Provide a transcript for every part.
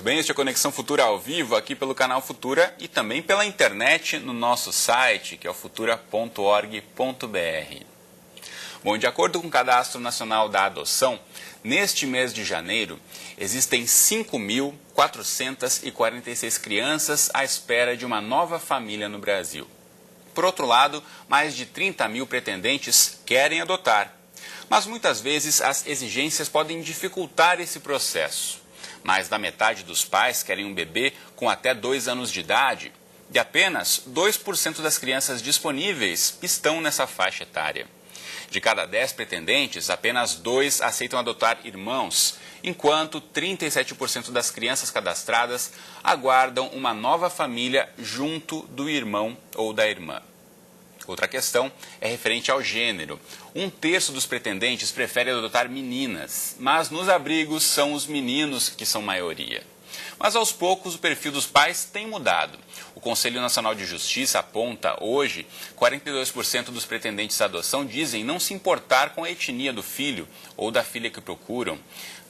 Muito bem, este é a Conexão Futura ao vivo, aqui pelo canal Futura e também pela internet no nosso site, que é o futura.org.br. Bom, de acordo com o Cadastro Nacional da Adoção, neste mês de janeiro, existem 5.446 crianças à espera de uma nova família no Brasil. Por outro lado, mais de 30 mil pretendentes querem adotar. Mas muitas vezes as exigências podem dificultar esse processo. Mais da metade dos pais querem um bebê com até 2 anos de idade e apenas 2% das crianças disponíveis estão nessa faixa etária. De cada 10 pretendentes, apenas 2 aceitam adotar irmãos, enquanto 37% das crianças cadastradas aguardam uma nova família junto do irmão ou da irmã. Outra questão é referente ao gênero. 1/3 dos pretendentes prefere adotar meninas, mas nos abrigos são os meninos que são maioria. Mas aos poucos o perfil dos pais tem mudado. O Conselho Nacional de Justiça aponta hoje 42% dos pretendentes à adoção dizem não se importar com a etnia do filho ou da filha que procuram.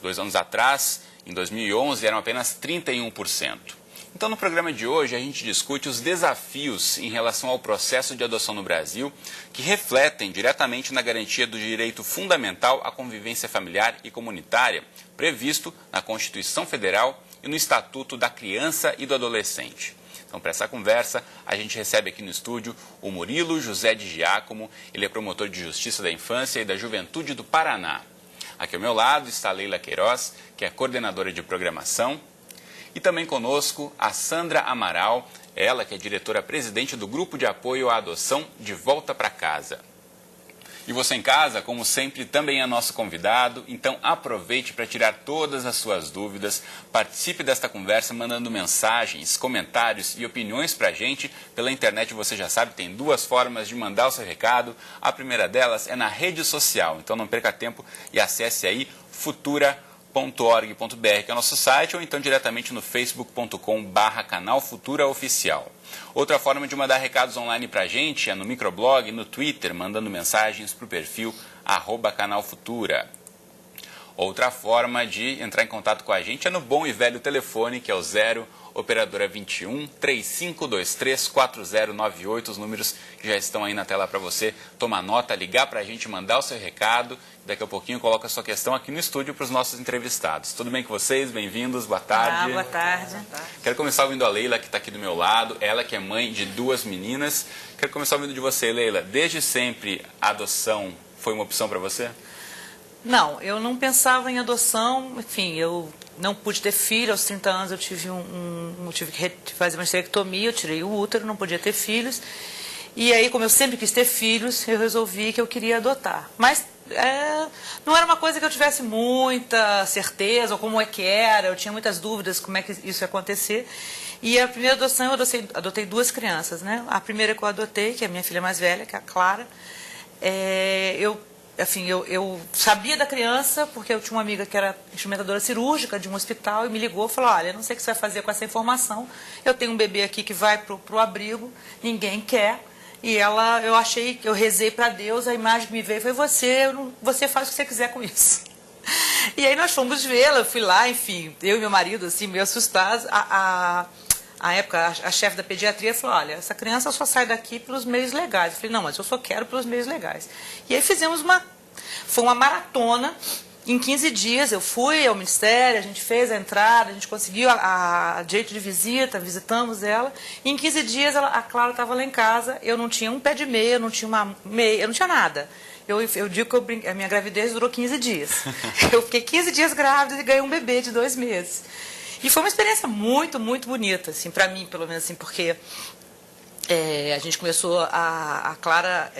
2 anos atrás, em 2011, eram apenas 31%. Então, no programa de hoje, a gente discute os desafios em relação ao processo de adoção no Brasil, que refletem diretamente na garantia do direito fundamental à convivência familiar e comunitária, previsto na Constituição Federal e no Estatuto da Criança e do Adolescente. Então, para essa conversa, a gente recebe aqui no estúdio o Murilo José de Giacomo, ele é promotor de Justiça da Infância e da Juventude do Paraná. Aqui ao meu lado está a Leila Queiroz, que é coordenadora de programação. E também conosco a Sandra Amaral, ela que é diretora-presidente do Grupo de Apoio à Adoção De Volta para Casa. E você em casa, como sempre, também é nosso convidado, então aproveite para tirar todas as suas dúvidas, participe desta conversa mandando mensagens, comentários e opiniões para a gente. Pela internet, você já sabe, tem 2 formas de mandar o seu recado. A primeira delas é na rede social, então não perca tempo e acesse aí futura.org.br, que é o nosso site, ou então diretamente no facebook.com/canal Futura Oficial. Outra forma de mandar recados online para a gente é no microblog, no Twitter, mandando mensagens para o perfil @canalfutura. Outra forma de entrar em contato com a gente é no bom e velho telefone, que é o 0 operadora 21 3523 4098, os números que já estão aí na tela para você tomar nota, ligar para a gente, mandar o seu recado. Daqui a pouquinho coloca a sua questão aqui no estúdio para os nossos entrevistados. Tudo bem com vocês? Bem-vindos, boa tarde. Boa tarde. Quero começar ouvindo a Leila, que está aqui do meu lado, ela que é mãe de 2 meninas. Quero começar ouvindo de você, Leila. Desde sempre a adoção foi uma opção para você? Não, eu não pensava em adoção, enfim, eu não pude ter filho, aos 30 anos eu tive tive que fazer uma esterectomia, eu tirei o útero, não podia ter filhos. E aí, como eu sempre quis ter filhos, eu resolvi que eu queria adotar. Mas não era uma coisa que eu tivesse muita certeza, ou como é que era, eu tinha muitas dúvidas como é que isso ia acontecer. E a primeira adoção, eu adotei 2 crianças, né? A primeira que eu adotei, que é a minha filha mais velha, que é a Clara, eu sabia da criança, porque eu tinha uma amiga que era instrumentadora cirúrgica de um hospital e me ligou e falou, olha, eu não sei o que você vai fazer com essa informação, eu tenho um bebê aqui que vai pro abrigo, ninguém quer, e eu rezei para Deus, a imagem que me veio foi você faz o que você quiser com isso. E aí nós fomos vê-la, eu fui lá, enfim, eu e meu marido, assim, meio assustados, a época, a chefe da pediatria falou, olha, essa criança só sai daqui pelos meios legais. Eu falei, não, mas eu só quero pelos meios legais. E aí foi uma maratona, em 15 dias eu fui ao Ministério, a gente fez a entrada, a gente conseguiu a direito de visita, visitamos ela. E em 15 dias a Clara estava lá em casa, eu não tinha um pé de meia, eu não tinha uma meia, eu não tinha nada. Eu digo que a minha gravidez durou 15 dias. Eu fiquei 15 dias grávida e ganhei um bebê de 2 meses. E foi uma experiência muito, muito bonita, assim, para mim, pelo menos, assim, porque a gente começou, a Clara,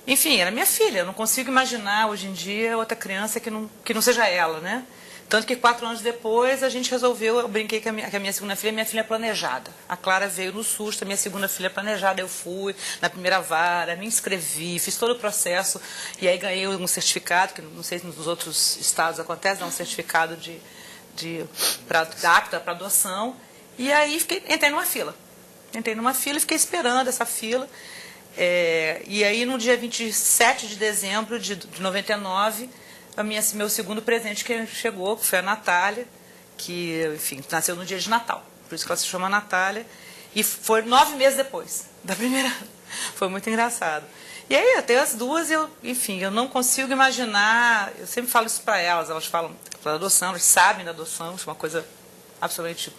enfim, era minha filha, eu não consigo imaginar hoje em dia outra criança que não seja ela, né? Tanto que 4 anos depois a gente resolveu, eu brinquei que a minha segunda filha é minha filha planejada. A Clara veio no susto, a minha segunda filha planejada, eu fui na primeira vara, me inscrevi, fiz todo o processo e aí ganhei um certificado, que não sei se nos outros estados acontece, dá um certificado apta para adoção, e aí entrei numa fila e fiquei esperando essa fila, e aí no dia 27 de dezembro de 99, meu segundo presente que chegou, que foi a Natália, que, enfim, nasceu no dia de Natal. Por isso que ela se chama Natália. E foi 9 meses depois da primeira. Foi muito engraçado. E aí, até as duas, enfim, eu não consigo imaginar. Eu sempre falo isso para elas falam da adoção, elas sabem da adoção, isso é uma coisa absolutamente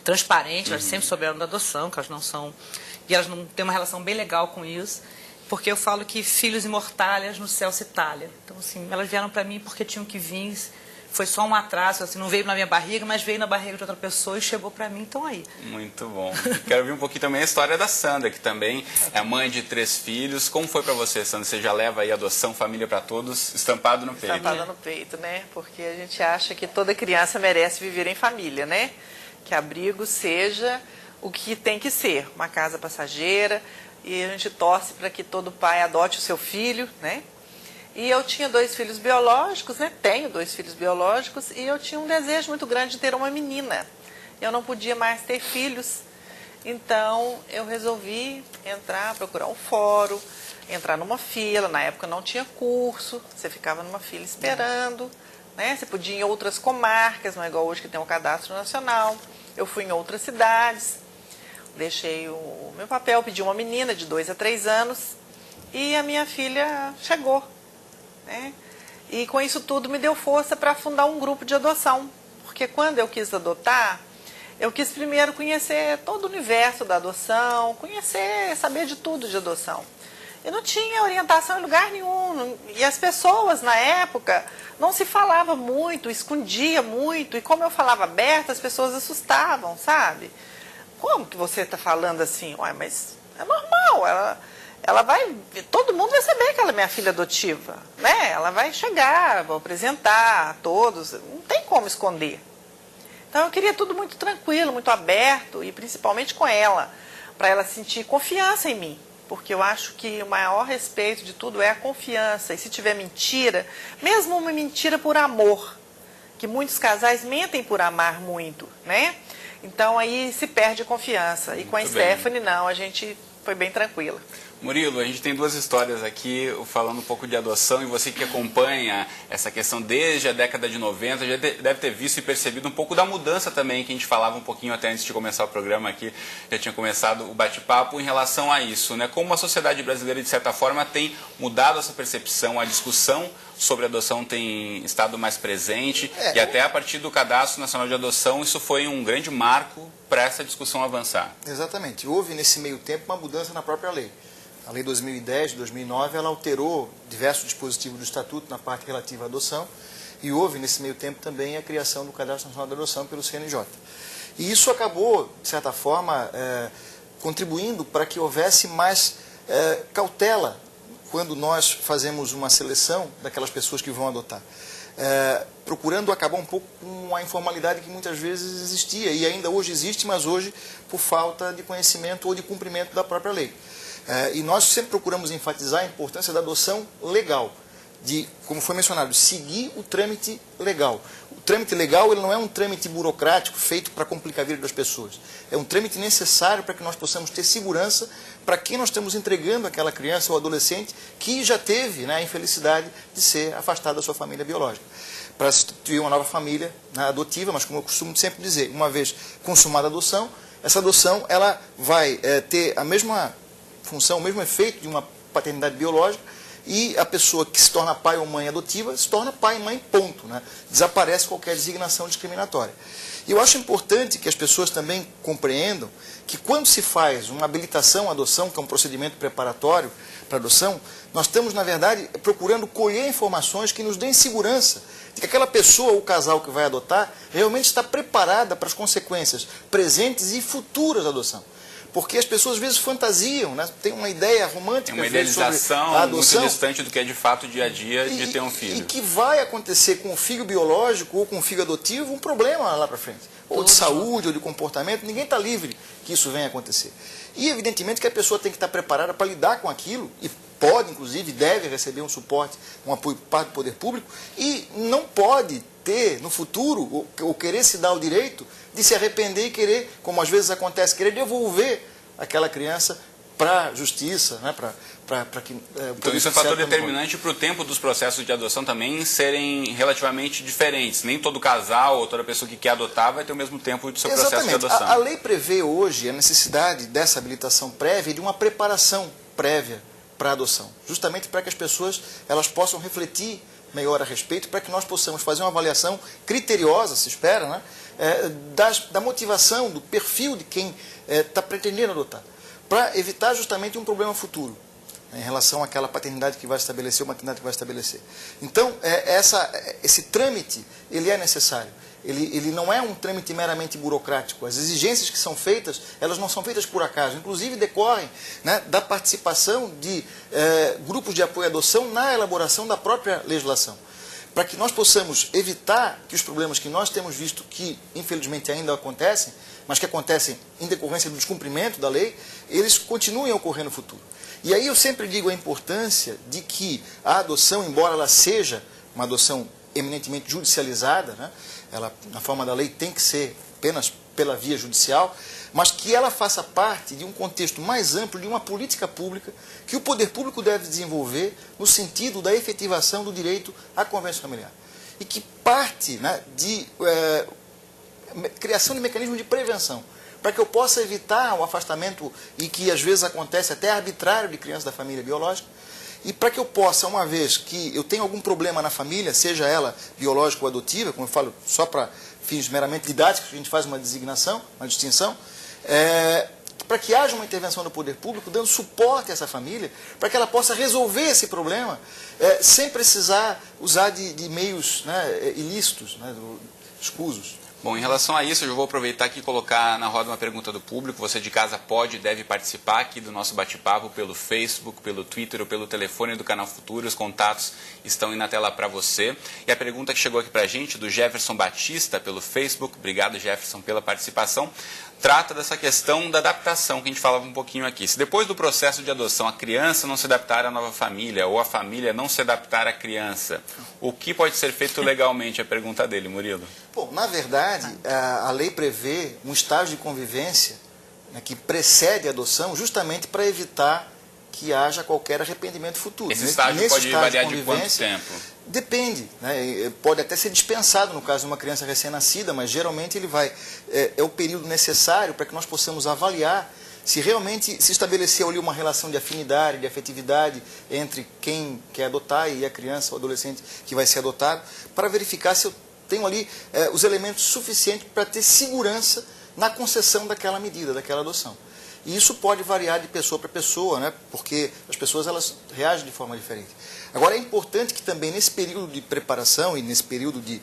transparente, elas sempre souberam da adoção, que elas não são. E elas não têm uma relação bem legal com isso, porque eu falo que filhos imortalhas no céu se talha. Então, assim, elas vieram para mim porque tinham que vir. Foi só um atraso, assim, não veio na minha barriga, mas veio na barriga de outra pessoa e chegou para mim, então aí. Muito bom. Quero ouvir um pouquinho também a história da Sandra, que também é mãe de 3 filhos. Como foi para você, Sandra? Você já leva aí adoção, família para todos, estampado no peito? Estampado no peito, né? Porque a gente acha que toda criança merece viver em família, né? Que abrigo seja o que tem que ser, uma casa passageira, e a gente torce para que todo pai adote o seu filho, né? E eu tinha 2 filhos biológicos, né? Tenho 2 filhos biológicos, e eu tinha um desejo muito grande de ter uma menina. Eu não podia mais ter filhos, então eu resolvi procurar um fórum, entrar numa fila. Na época não tinha curso, você ficava numa fila esperando, né? Você podia ir em outras comarcas, não é igual hoje que tem um cadastro nacional. Eu fui em outras cidades, deixei o meu papel, pedi uma menina de 2 a 3 anos, e a minha filha chegou. Né? E com isso tudo me deu força para fundar um grupo de adoção, porque quando eu quis adotar, eu quis primeiro conhecer todo o universo da adoção, saber de tudo de adoção. Eu não tinha orientação em lugar nenhum, e as pessoas na época não se falava muito, escondia muito, e como eu falava aberto, as pessoas assustavam, sabe? Como que você está falando assim? Ué, mas é normal, ela vai, todo mundo vai saber que ela é minha filha adotiva, né? Ela vai chegar, vou apresentar a todos, não tem como esconder. Então eu queria tudo muito tranquilo, muito aberto, e principalmente com ela, para ela sentir confiança em mim. Porque eu acho que o maior respeito de tudo é a confiança. E se tiver mentira, mesmo uma mentira por amor, que muitos casais mentem por amar muito, né? Então aí se perde a confiança. E com a Stephanie, não, a gente foi bem tranquila. Murilo, a gente tem 2 histórias aqui, falando um pouco de adoção, e você que acompanha essa questão desde a década de 90, já deve ter visto e percebido um pouco da mudança também, que a gente falava um pouquinho até antes de começar o programa aqui, já tinha começado o bate-papo em relação a isso, né? Como a sociedade brasileira, de certa forma, tem mudado essa percepção, a discussão sobre adoção tem estado mais presente, e até a partir do Cadastro Nacional de Adoção, isso foi um grande marco para essa discussão avançar. Exatamente. Houve, nesse meio tempo, uma mudança na própria lei. A Lei 2010, de 2009, ela alterou diversos dispositivos do Estatuto na parte relativa à adoção, e houve, nesse meio tempo, também a criação do Cadastro Nacional de Adoção pelo CNJ. E isso acabou, de certa forma, contribuindo para que houvesse mais cautela quando nós fazemos uma seleção daquelas pessoas que vão adotar. Procurando acabar um pouco com a informalidade que muitas vezes existia, e ainda hoje existe, mas hoje por falta de conhecimento ou de cumprimento da própria lei. E nós sempre procuramos enfatizar a importância da adoção legal, de, como foi mencionado, seguir o trâmite legal. O trâmite legal, ele não é um trâmite burocrático feito para complicar a vida das pessoas. É um trâmite necessário para que nós possamos ter segurança para quem nós estamos entregando aquela criança ou adolescente que já teve, né, a infelicidade de ser afastado da sua família biológica, para instituir uma nova família, né, adotiva, mas como eu costumo sempre dizer, uma vez consumada a adoção, essa adoção ela vai ter a mesma função, o mesmo efeito de uma paternidade biológica, e a pessoa que se torna pai ou mãe adotiva se torna pai e mãe, ponto, né? Desaparece qualquer designação discriminatória. E eu acho importante que as pessoas também compreendam que quando se faz uma habilitação à adoção, que é um procedimento preparatório para adoção, nós estamos, na verdade, procurando colher informações que nos deem segurança de que aquela pessoa ou casal que vai adotar realmente está preparada para as consequências presentes e futuras da adoção. Porque as pessoas às vezes fantasiam, né? Tem uma ideia romântica uma idealização sobre a adoção, muito distante do que é de fato o dia a dia de ter um filho. E que vai acontecer com o filho biológico ou com o filho adotivo um problema lá para frente. Ou de saúde, ou de comportamento, ninguém está livre que isso venha a acontecer. E evidentemente que a pessoa tem que estar preparada para lidar com aquilo, e pode, inclusive, deve receber um suporte, um apoio parte do poder público, e não pode ter, no futuro, ou querer se dar o direito de se arrepender e querer, como às vezes acontece, querer devolver aquela criança para a justiça, né, para que... Então isso é fator determinante para o tempo dos processos de adoção também serem relativamente diferentes. Nem todo casal ou toda pessoa que quer adotar vai ter o mesmo tempo do seu processo de adoção. A lei prevê hoje a necessidade dessa habilitação prévia e de uma preparação prévia para a adoção, justamente para que as pessoas elas possam refletir melhor a respeito, para que nós possamos fazer uma avaliação criteriosa, se espera, né, da motivação, do perfil de quem está pretendendo adotar, para evitar justamente um problema futuro, né, em relação àquela paternidade que vai estabelecer, ou maternidade que vai estabelecer. Então, esse trâmite, ele é necessário. Ele não é um trâmite meramente burocrático. As exigências que são feitas, elas não são feitas por acaso. Inclusive, decorrem, né, da participação de grupos de apoio à adoção na elaboração da própria legislação. Para que nós possamos evitar que os problemas que nós temos visto que, infelizmente, ainda acontecem, mas que acontecem em decorrência do descumprimento da lei, eles continuem a ocorrer no futuro. E aí eu sempre digo a importância de que a adoção, embora ela seja uma adoção eminentemente judicializada, né, ela, na forma da lei, tem que ser apenas pela via judicial, mas que ela faça parte de um contexto mais amplo, de uma política pública, que o poder público deve desenvolver no sentido da efetivação do direito à convivência familiar. E que parte, né, de criação de mecanismos de prevenção, para que eu possa evitar o afastamento, e que às vezes acontece até arbitrário, de crianças da família biológica, e para que eu possa, uma vez que eu tenho algum problema na família, seja ela biológica ou adotiva, como eu falo, só para fins meramente didáticos, a gente faz uma designação, uma distinção, para que haja uma intervenção do poder público, dando suporte a essa família, para que ela possa resolver esse problema, sem precisar usar de meios, né, ilícitos, né, escusos. Bom, em relação a isso, eu já vou aproveitar aqui e colocar na roda uma pergunta do público. Você de casa pode e deve participar aqui do nosso bate-papo pelo Facebook, pelo Twitter ou pelo telefone do Canal Futuro. Os contatos estão aí na tela para você. E a pergunta que chegou aqui para a gente, do Jefferson Batista, pelo Facebook, obrigado Jefferson pela participação, trata dessa questão da adaptação que a gente falava um pouquinho aqui. Se depois do processo de adoção a criança não se adaptar à nova família ou a família não se adaptar à criança, o que pode ser feito legalmente? A pergunta dele, Murilo. Bom, na verdade, a lei prevê um estágio de convivência, né, que precede a adoção, justamente para evitar que haja qualquer arrependimento futuro. Esse estágio pode variar de quanto tempo? Depende, né? Pode até ser dispensado no caso de uma criança recém-nascida, mas geralmente ele vai, é o período necessário para que nós possamos avaliar se realmente se estabeleceu ali uma relação de afinidade, de afetividade entre quem quer adotar e a criança ou adolescente que vai ser adotado, para verificar se eu tenho ali os elementos suficientes para ter segurança na concessão daquela medida, daquela adoção. E isso pode variar de pessoa para pessoa, né? Porque as pessoas elas reagem de forma diferente. Agora, é importante que também nesse período de preparação e nesse período de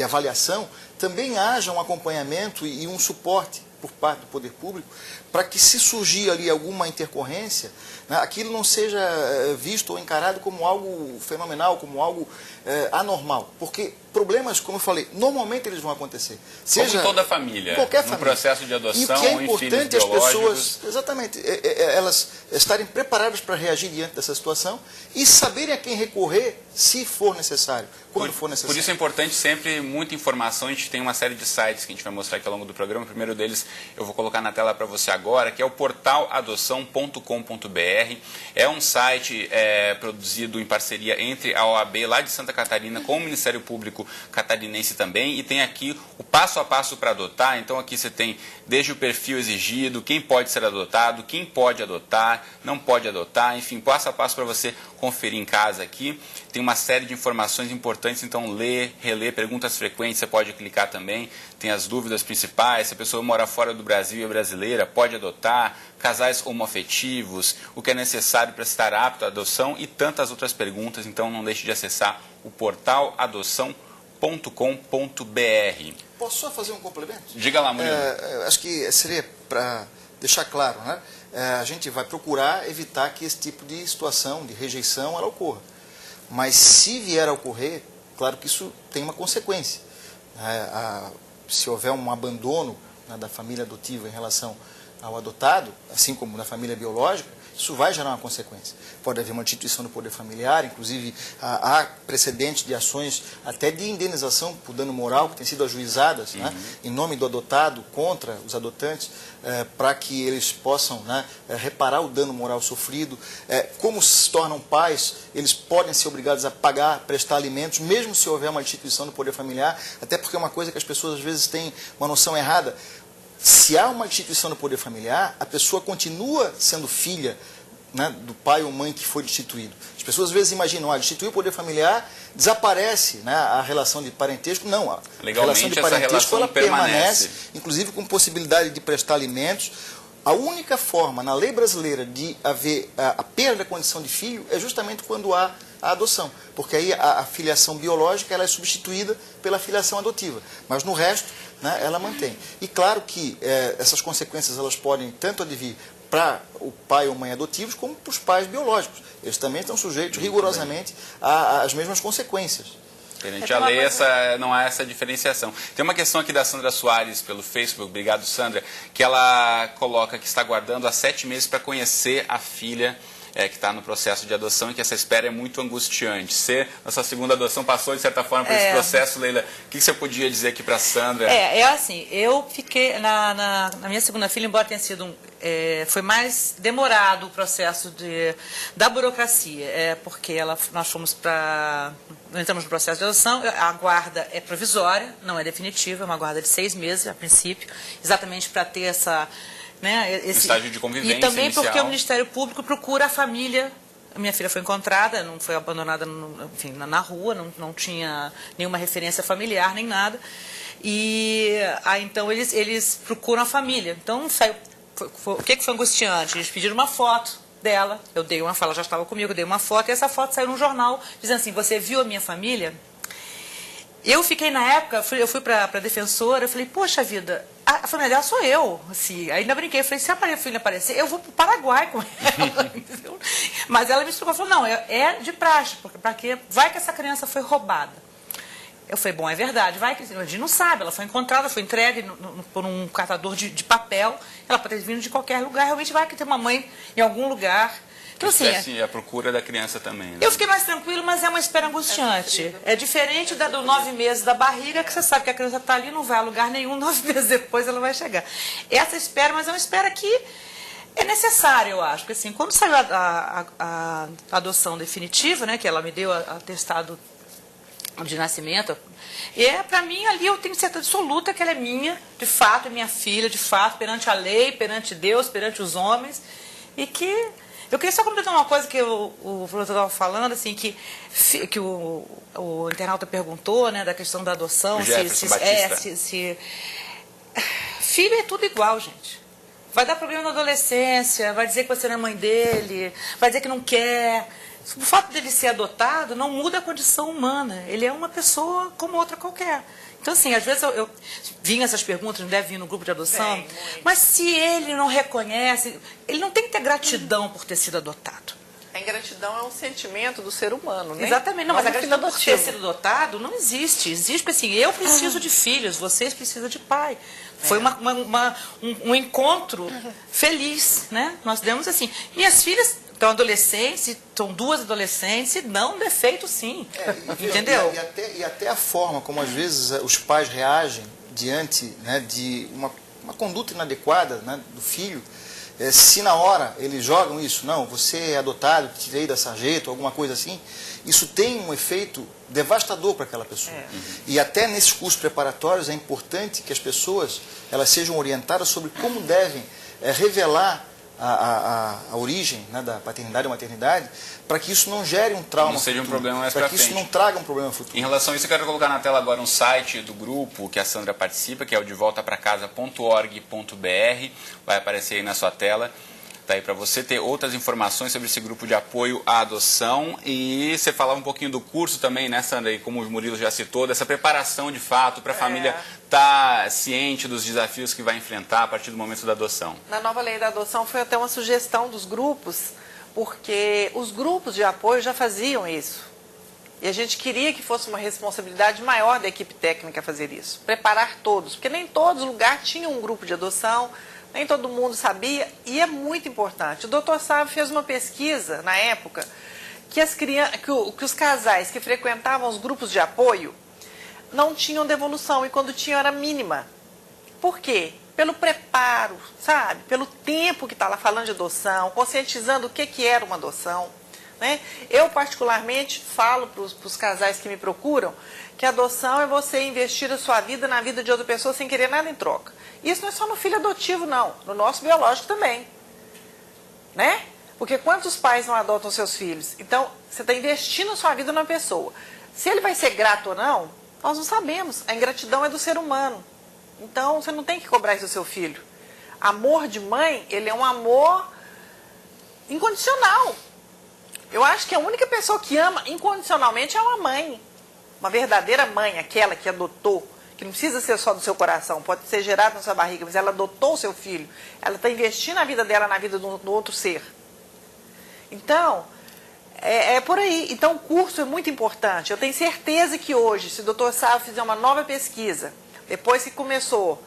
avaliação, também haja um acompanhamento e um suporte por parte do poder público, para que se surgir ali alguma intercorrência, né, aquilo não seja visto ou encarado como algo fenomenal, como algo anormal. Porque problemas, como eu falei, normalmente eles vão acontecer. Seja como em toda família, qualquer no família. processo de adoção, e o que é importante as pessoas, exatamente, elas estarem preparadas para reagir diante dessa situação e saberem a quem recorrer se for necessário, quando for necessário. Por isso é importante sempre muita informação. A gente tem uma série de sites que a gente vai mostrar aqui ao longo do programa. O primeiro deles eu vou colocar na tela para você agora, que é o portaladoção.com.br. É um site produzido em parceria entre a OAB lá de Santa Catarina com o Ministério Público catarinense também, e tem aqui o passo a passo para adotar. Então aqui você tem desde o perfil exigido, quem pode ser adotado, quem pode adotar, não pode adotar, enfim, passo a passo para você conferir em casa aqui. Tem uma série de informações importantes, então lê, relê, perguntas frequentes, você pode clicar também, tem as dúvidas principais, se a pessoa mora fora do Brasil e é brasileira, pode adotar, casais homoafetivos, o que é necessário para estar apto à adoção e tantas outras perguntas. Então não deixe de acessar o portal adoção.com.br. Posso só fazer um complemento? Diga lá, Murilo. Acho que seria para deixar claro, né? A gente vai procurar evitar que esse tipo de situação, de rejeição, ela ocorra. Mas se vier a ocorrer, claro que isso tem uma consequência. Se houver um abandono, né, da família adotiva em relação ao adotado, assim como na família biológica, isso vai gerar uma consequência. Pode haver uma instituição do poder familiar, inclusive há precedentes de ações até de indenização por dano moral que têm sido ajuizadas, né, em nome do adotado contra os adotantes, para que eles possam, né, reparar o dano moral sofrido. Como se tornam pais, eles podem ser obrigados a pagar, prestar alimentos, mesmo se houver uma instituição do poder familiar, até porque é uma coisa que as pessoas às vezes têm uma noção errada. Se há uma instituição do poder familiar, a pessoa continua sendo filha, né, do pai ou mãe que foi destituído. As pessoas às vezes imaginam, destituir o poder familiar, desaparece, né, a relação de parentesco. Não, a relação de parentesco ela permanece, inclusive com possibilidade de prestar alimentos. A única forma na lei brasileira de haver a perda da condição de filho é justamente quando há a adoção, porque aí a filiação biológica ela é substituída pela filiação adotiva, mas no resto, né, ela mantém. E claro que essas consequências elas podem tanto advir para o pai ou mãe adotivos, como para os pais biológicos. Eles também estão sujeitos rigorosamente às mesmas consequências. Perante a lei, não há essa diferenciação. Tem uma questão aqui da Sandra Soares pelo Facebook, obrigado Sandra, que ela coloca que está aguardando há 7 meses para conhecer a filha que está no processo de adoção e que essa espera é muito angustiante. Você, na sua segunda adoção, passou de certa forma por esse processo, Leila. O que você podia dizer aqui para a Sandra? Assim, eu fiquei, na minha segunda filha, embora tenha sido foi mais demorado o processo da burocracia, porque nós fomos entramos no processo de adoção, a guarda é provisória, não é definitiva, é uma guarda de 6 meses, a princípio, exatamente para ter essa... Né, esse estágio de convivência e também inicial. Porque o Ministério Público procura a família. A minha filha foi encontrada, não foi abandonada na rua, não tinha nenhuma referência familiar, nem nada. E então eles procuram a família. Então o que foi angustiante? Eles pediram uma foto dela, eu dei uma foto, ela já estava comigo, eu dei uma foto, e essa foto saiu no jornal, dizendo assim, você viu a minha família? Eu fiquei na época, eu fui para a defensora, eu falei, poxa vida, a família dela sou eu. Assim, ainda brinquei, eu falei, se a filha aparecer, eu vou para o Paraguai com ela. Entendeu? Mas ela me explicou, falou, não, é de praxe, porque vai que essa criança foi roubada. Eu falei, bom, é verdade, vai que a gente não sabe, ela foi encontrada, foi entregue por um catador de papel, ela pode ter vindo de qualquer lugar, realmente vai que tem uma mãe em algum lugar. Então, assim, a procura da criança também. Né? Eu fiquei mais tranquilo, mas é uma espera angustiante. É diferente do 9 meses da barriga, que você sabe que a criança está ali, não vai a lugar nenhum, 9 meses depois ela vai chegar. Essa espera, mas é uma espera que é necessária, eu acho. Porque assim, quando saiu a adoção definitiva, né, que ela me deu atestado de nascimento, para mim ali eu tenho certeza absoluta que ela é minha, de fato, é minha filha, de fato, perante a lei, perante Deus, perante os homens, e que... Eu queria só completar uma coisa que o professor estava falando, assim, que o internauta perguntou, né, da questão da adoção. Filho é tudo igual, gente. Vai dar problema na adolescência, vai dizer que você não é mãe dele, vai dizer que não quer. O fato dele ser adotado não muda a condição humana. Ele é uma pessoa como outra qualquer. Então, assim, às vezes eu vinha essas perguntas, não deve vir no grupo de adoção, mas se ele não reconhece, ele não tem que ter gratidão por ter sido adotado. A ingratidão é um sentimento do ser humano, né? Exatamente, não, mas a gratidão por ter sido adotado não existe. Existe assim, eu preciso de filhos, vocês precisam de pai. Foi um encontro feliz, né? Nós demos assim. Minhas filhas estão adolescentes, são 2 adolescentes, e dão defeito sim. Entendeu? E até a forma como às vezes os pais reagem diante, né, de uma conduta inadequada, né, do filho. Se na hora eles jogam isso, não, você é adotado, te tirei da sarjeta, alguma coisa assim, isso tem um efeito devastador para aquela pessoa. E até nesses cursos preparatórios é importante que as pessoas elas sejam orientadas sobre como devem revelar a origem, né, da paternidade ou maternidade, para que isso não gere um trauma, não seja um problema mais para que isso não traga um problema futuro. Em relação a isso, eu quero colocar na tela agora um site do grupo que a Sandra participa, que é o devoltapracasa.org.br, vai aparecer aí na sua tela. Tá aí para você ter outras informações sobre esse grupo de apoio à adoção. E você falava um pouquinho do curso também, né, Sandra? E como o Murilo já citou, dessa preparação de fato para a família estar ciente dos desafios que vai enfrentar a partir do momento da adoção. Na nova lei da adoção foi até uma sugestão dos grupos, porque os grupos de apoio já faziam isso. E a gente queria que fosse uma responsabilidade maior da equipe técnica fazer isso. Preparar todos, porque nem todos os lugares tinham um grupo de adoção, nem todo mundo sabia, e é muito importante. O doutor Sávio fez uma pesquisa, na época, que os casais que frequentavam os grupos de apoio não tinham devolução, e quando tinham era mínima. Por quê? Pelo preparo, sabe? Pelo tempo que está lá falando de adoção, conscientizando o que era uma adoção. Né? Eu, particularmente, falo para os casais que me procuram que a adoção é você investir a sua vida na vida de outra pessoa sem querer nada em troca. Isso não é só no filho adotivo, não. No nosso biológico também. Né? Porque quantos pais não adotam seus filhos? Então, você está investindo a sua vida numa pessoa. Se ele vai ser grato ou não, nós não sabemos. A ingratidão é do ser humano. Então, você não tem que cobrar isso do seu filho. Amor de mãe, ele é um amor incondicional. Eu acho que a única pessoa que ama incondicionalmente é uma mãe. Uma verdadeira mãe, aquela que adotou, que não precisa ser só do seu coração, pode ser gerada na sua barriga, mas ela adotou o seu filho. Ela está investindo a vida dela na vida do outro ser. Então, é por aí. Então, o curso é muito importante. Eu tenho certeza que hoje, se o doutor Sávio fizer uma nova pesquisa, depois que começou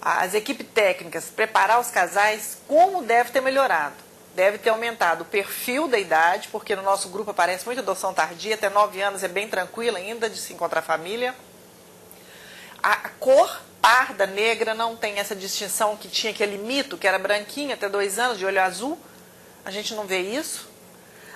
as equipes técnicas preparar os casais, como deve ter melhorado? Deve ter aumentado o perfil da idade, porque no nosso grupo aparece muita adoção tardia, até 9 anos é bem tranquila ainda de se encontrar família. A cor parda, negra, não tem essa distinção que tinha aquele mito, que era branquinho até 2 anos, de olho azul. A gente não vê isso.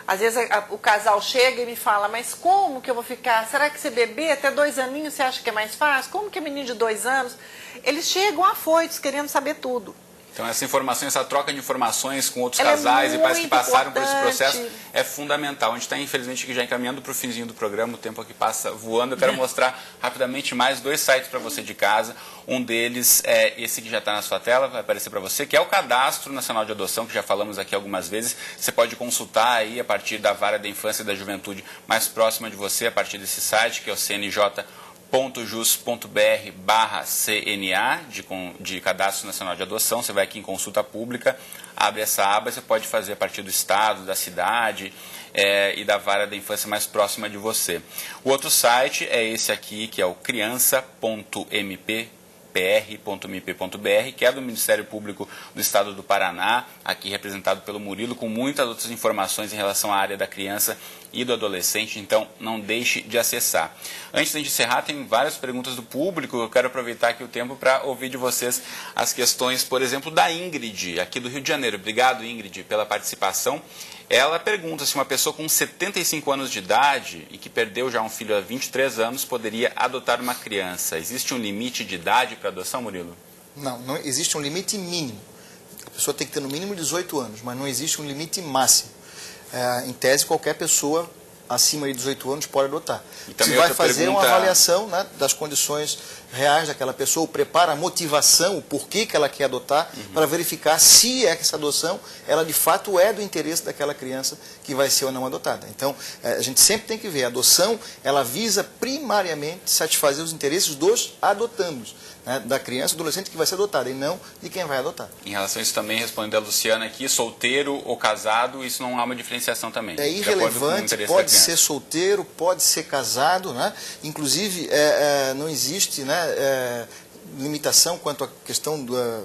Às vezes o casal chega e me fala, mas como que eu vou ficar? Será que ser bebê até 2 aninhos você acha que é mais fácil? Como que é menino de 2 anos? Eles chegam afoitos, querendo saber tudo. Então essa informação, essa troca de informações com outros casais e pais que passaram por esse processo é fundamental. A gente está, infelizmente, já encaminhando para o finzinho do programa, o tempo aqui passa voando. Eu quero mostrar rapidamente mais 2 sites para você de casa. Um deles é esse que já está na sua tela, vai aparecer para você, que é o Cadastro Nacional de Adoção, que já falamos aqui algumas vezes. Você pode consultar aí a partir da Vara da Infância e da Juventude mais próxima de você, a partir desse site, que é o cnj.jus.br/CNA, de Cadastro Nacional de Adoção. Você vai aqui em consulta pública, abre essa aba, você pode fazer a partir do estado, da cidade e da vara da infância mais próxima de você. O outro site é esse aqui, que é o criança.mpr.mp.br, que é do Ministério Público do Estado do Paraná, aqui representado pelo Murilo, com muitas outras informações em relação à área da criança e do adolescente, então não deixe de acessar. Antes de encerrar, tem várias perguntas do público, eu quero aproveitar aqui o tempo para ouvir de vocês as questões, por exemplo, da Ingrid, aqui do Rio de Janeiro. Obrigado, Ingrid, pela participação. Ela pergunta se uma pessoa com 75 anos de idade e que perdeu já um filho há 23 anos poderia adotar uma criança. Existe um limite de idade para adoção, Murilo? Não, não existe um limite mínimo. A pessoa tem que ter no mínimo 18 anos, mas não existe um limite máximo. Em tese, qualquer pessoa acima de 18 anos pode adotar. Você vai fazer uma avaliação, né, das condições reais daquela pessoa, o preparo, a motivação, o porquê que ela quer adotar, para verificar se essa adoção, ela de fato é do interesse daquela criança que vai ser ou não adotada. Então, a gente sempre tem que ver, a adoção, ela visa primariamente satisfazer os interesses dos adotandos, né, da criança, do adolescente que vai ser adotada, e não de quem vai adotar. Em relação a isso também, respondendo a Luciana aqui, solteiro ou casado, isso não há uma diferenciação também. É irrelevante, pode ser solteiro, pode ser casado, né? Inclusive não existe, né, limitação quanto à questão da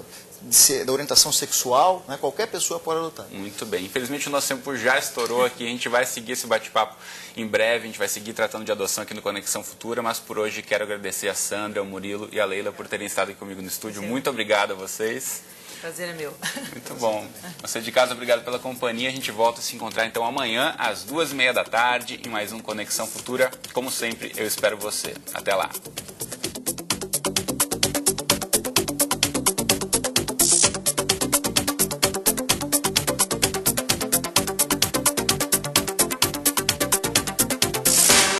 orientação sexual, né? Qualquer pessoa pode adotar. Muito bem. Infelizmente o nosso tempo já estourou aqui, a gente vai seguir esse bate-papo em breve, a gente vai seguir tratando de adoção aqui no Conexão Futura, mas por hoje quero agradecer a Sandra, o Murilo e a Leila por terem estado aqui comigo no estúdio. Muito obrigado a vocês. Prazer é meu. Muito bom. Você de casa, obrigado pela companhia. A gente volta a se encontrar então amanhã às 2h30 da tarde em mais um Conexão Futura. Como sempre, eu espero você. Até lá.